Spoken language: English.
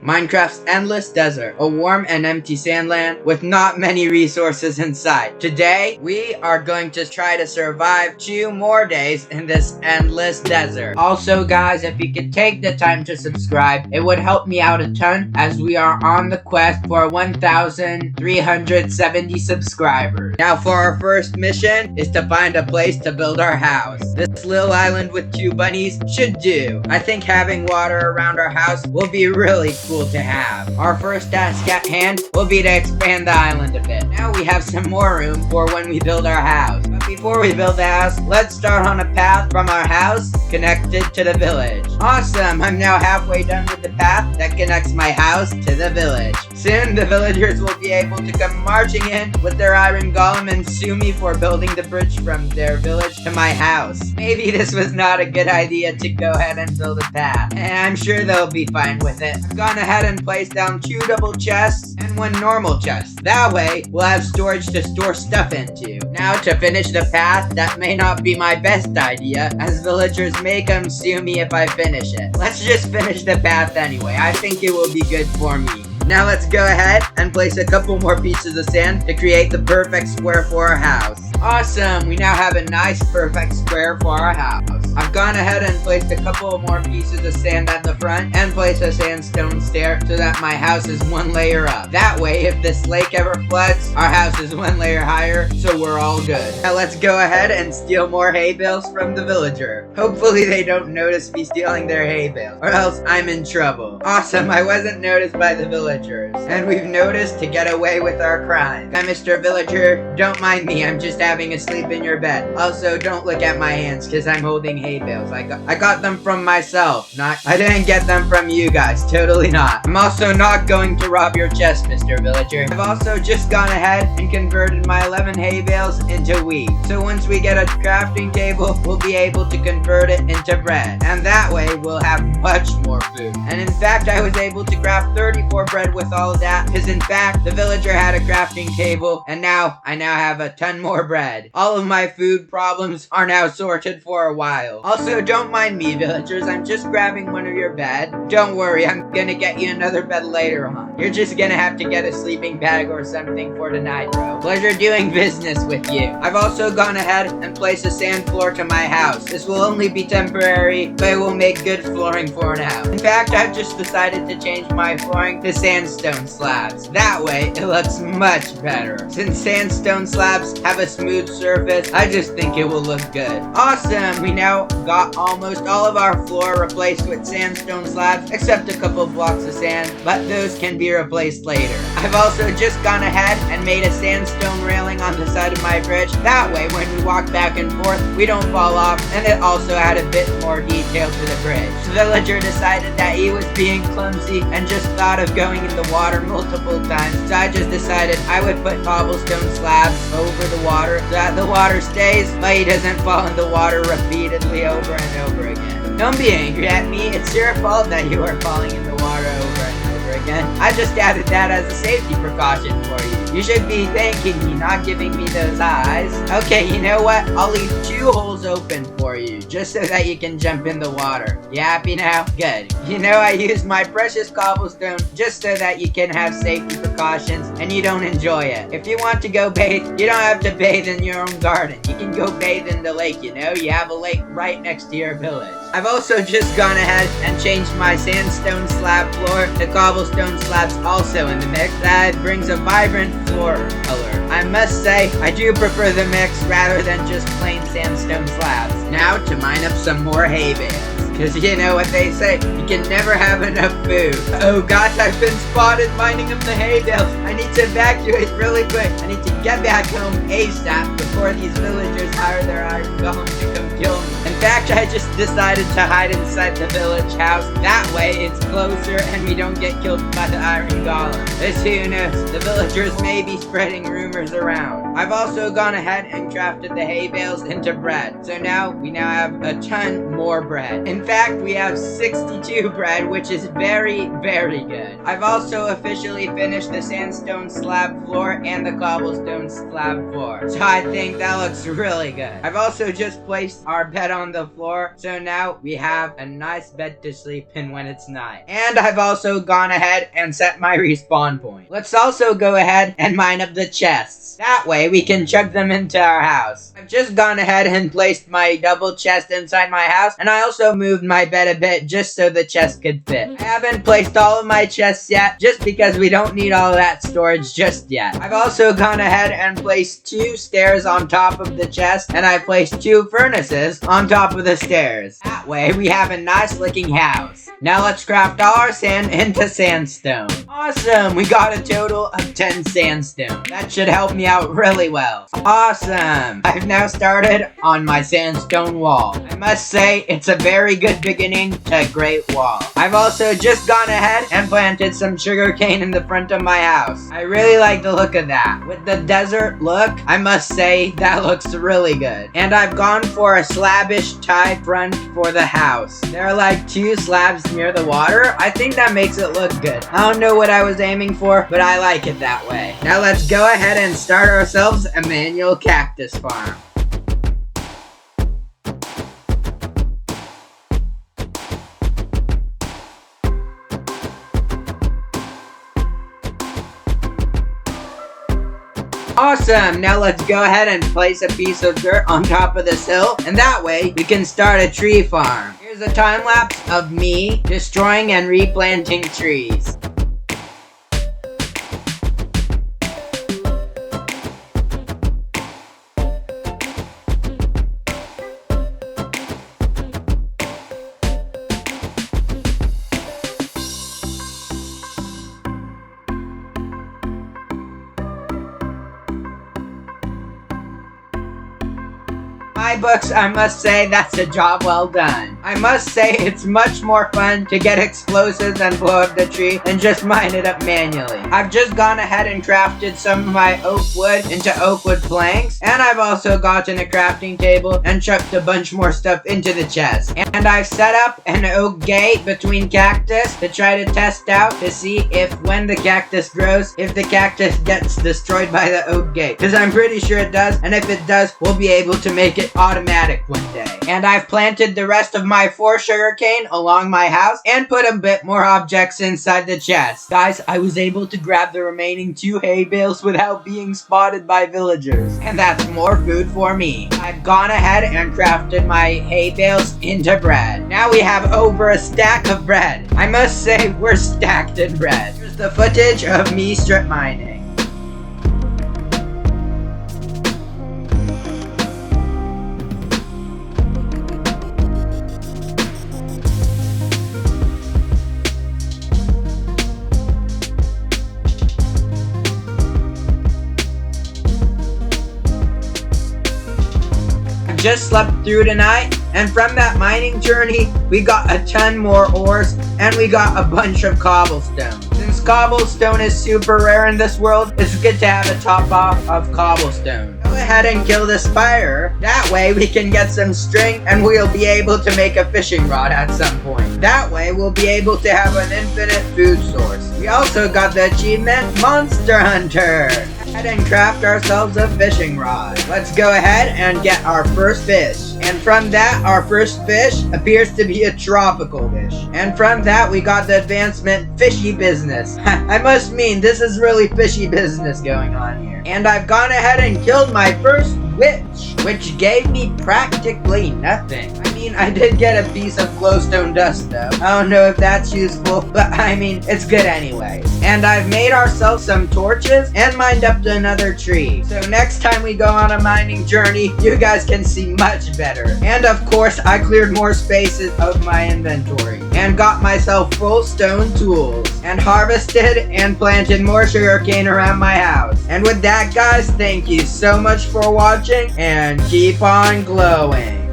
Minecraft's endless desert, a warm and empty sandland with not many resources in sight. Today, we are going to try to survive 2 more days in this endless desert. Also, guys, if you could take the time to subscribe, it would help me out a ton as we are on the quest for 1,370 subscribers. Now, for our first mission is to find a place to build our house. This little island with 2 bunnies should do. I think having water around our house will be really cool to have. Our first task at hand will be to expand the island a bit. Now we have some more room for when we build our house. But before we build the house, let's start on a path from our house connected to the village. Awesome! I'm now halfway done with the path that connects my house to the village. Soon the villagers will be able to come marching in with their iron golem and sue me for building the bridge from their village to my house. Maybe this was not a good idea to go ahead and build a path, and I'm sure they'll be fine with it. I've gone ahead and placed down 2 double chests and 1 normal chest. That way, we'll have storage to store stuff into. Now to finish the path, that may not be my best idea, as villagers may come sue me if I finish it. Let's just finish the path anyway. I think it will be good for me. Now let's go ahead and place a couple more pieces of sand to create the perfect square for our house. Awesome! We now have a nice perfect square for our house. I've gone ahead and placed a couple more pieces of sand at the front and placed a sandstone stair so that my house is 1 layer up. That way, if this lake ever floods, our house is 1 layer higher, so we're all good. Now let's go ahead and steal more hay bales from the villager. Hopefully they don't notice me stealing their hay bales, or else I'm in trouble. Awesome! I wasn't noticed by the villager. And we've noticed to get away with our crime. Hi, Mr. Villager, don't mind me, I'm just having a sleep in your bed. Also, don't look at my hands, because I'm holding hay bales. I got them from myself, I didn't get them from you guys, totally not. I'm also not going to rob your chest, Mr. Villager. I've also just gone ahead and converted my 11 hay bales into wheat. So once we get a crafting table, we'll be able to convert it into bread. And that way, we'll have much more food. And in fact, I was able to craft 34 bread with all of that, because in fact the villager had a crafting table and now I have a ton more bread. All of my food problems are now sorted for a while. Also, don't mind me, villagers, I'm just grabbing one of your bed. Don't worry, I'm gonna get you another bed later on. You're just gonna have to get a sleeping bag or something for tonight, bro. Pleasure doing business with you. I've also gone ahead and placed a sand floor to my house. This will only be temporary, but it will make good flooring for now. In fact, I've just decided to change my flooring to sandstone slabs. That way, it looks much better. Since sandstone slabs have a smooth surface, I just think it will look good. Awesome! We now got almost all of our floor replaced with sandstone slabs, except a couple blocks of sand, but those can be replaced later. I've also just gone ahead and made a sandstone railing on the side of my bridge. That way, when we walk back and forth, we don't fall off, and it also add a bit more detail to the bridge. The villager decided that he was being clumsy and just thought of going in the water multiple times, so I just decided I would put cobblestone slabs over the water so that the water stays, but he doesn't fall in the water repeatedly over and over again. Don't be angry at me, it's your fault that you are falling in the water over and over again. I just added that as a safety precaution for you. You should be thanking me, not giving me those eyes. Okay, you know what? I'll leave 2 holes open for you, just so that you can jump in the water. You happy now? Good. You know, I used my precious cobblestone just so that you can have safety precautions and you don't enjoy it. If you want to go bathe, you don't have to bathe in your own garden. You can go bathe in the lake, you know? You have a lake right next to your village. I've also just gone ahead and changed my sandstone slab floor to cobblestone slabs also in the mix. That brings a vibrant floor color. I must say, I do prefer the mix rather than just plain sandstone slabs. Now to mine up some more hay bales. Because you know what they say, you can never have enough food. Oh gosh, I've been spotted mining up the hay bales. I need to evacuate really quick. I need to get back home ASAP before these villagers hire their iron golem to come kill me. In fact, I just decided to hide inside the village house. That way it's closer and we don't get killed by the iron golem. As who knows, the villagers may be spreading rumors around. I've also gone ahead and crafted the hay bales into bread. So now we have a ton more bread. In fact, we have 62 bread, which is very, very good. I've also officially finished the sandstone slab floor and the cobblestone slab floor. So I think that looks really good. I've also just placed our bed on the floor. So now we have a nice bed to sleep in when it's night. And I've also gone ahead and set my respawn point. Let's also go ahead and mine up the chests. That way we can chuck them into our house. I've just gone ahead and placed my double chest inside my house, and I also moved my bed a bit just so the chest could fit. I haven't placed all of my chests yet, just because we don't need all of that storage just yet. I've also gone ahead and placed 2 stairs on top of the chest, and I placed 2 furnaces on top of the stairs. That way we have a nice looking house. Now let's craft all our sand into sandstone. Awesome! We got a total of 10 sandstone. That should help me out really well. Awesome! I've now started on my sandstone wall. I must say, it's a very good beginning to a great wall. I've also just gone ahead and planted some sugarcane in the front of my house. I really like the look of that. With the desert look, I must say, that looks really good. And I've gone for a slabish type front for the house. There are like 2 slabs near the water. I think that makes it look good. I don't know what I was aiming for, but I like it that way. Now let's go ahead and start ourselves a manual cactus farm. Awesome! Now let's go ahead and place a piece of dirt on top of this hill, and that way we can start a tree farm. Here's a time lapse of me destroying and replanting trees. My books, I must say that's a job well done. I must say it's much more fun to get explosives and blow up the tree than just mine it up manually. I've just gone ahead and crafted some of my oak wood into oak wood planks, and I've also gotten a crafting table and chucked a bunch more stuff into the chest. And I've set up an oak gate between cactus to try to test out to see if when the cactus grows, if the cactus gets destroyed by the oak gate. Because I'm pretty sure it does, and if it does, we'll be able to make it automatic one day. And I've planted the rest of my 4 sugarcane along my house and put a bit more objects inside the chest. Guys, I was able to grab the remaining 2 hay bales without being spotted by villagers. And that's more food for me. I've gone ahead and crafted my hay bales into bread. Now we have over a stack of bread. I must say, we're stacked in bread. Here's the footage of me strip mining. Just slept through tonight, and from that mining journey, we got a ton more ores, and we got a bunch of cobblestone. Since cobblestone is super rare in this world, it's good to have a top off of cobblestone. Go ahead and kill the spider. That way we can get some string, and we'll be able to make a fishing rod at some point. That way we'll be able to have an infinite food source. We also got the achievement Monster Hunter. And craft ourselves a fishing rod. Let's go ahead and get our first fish. And from that, our first fish appears to be a tropical fish. And from that, we got the advancement fishy business. I must mean, this is really fishy business going on here. And I've gone ahead and killed my first witch, which gave me practically nothing. I mean, I did get a piece of glowstone dust though. I don't know if that's useful, but I mean, it's good anyway. And I've made ourselves some torches and mined up another tree. So next time we go on a mining journey, you guys can see much better. And of course, I cleared more spaces of my inventory and got myself full stone tools and harvested and planted more sugarcane around my house. And with that, guys, thank you so much for watching and keep on glowing.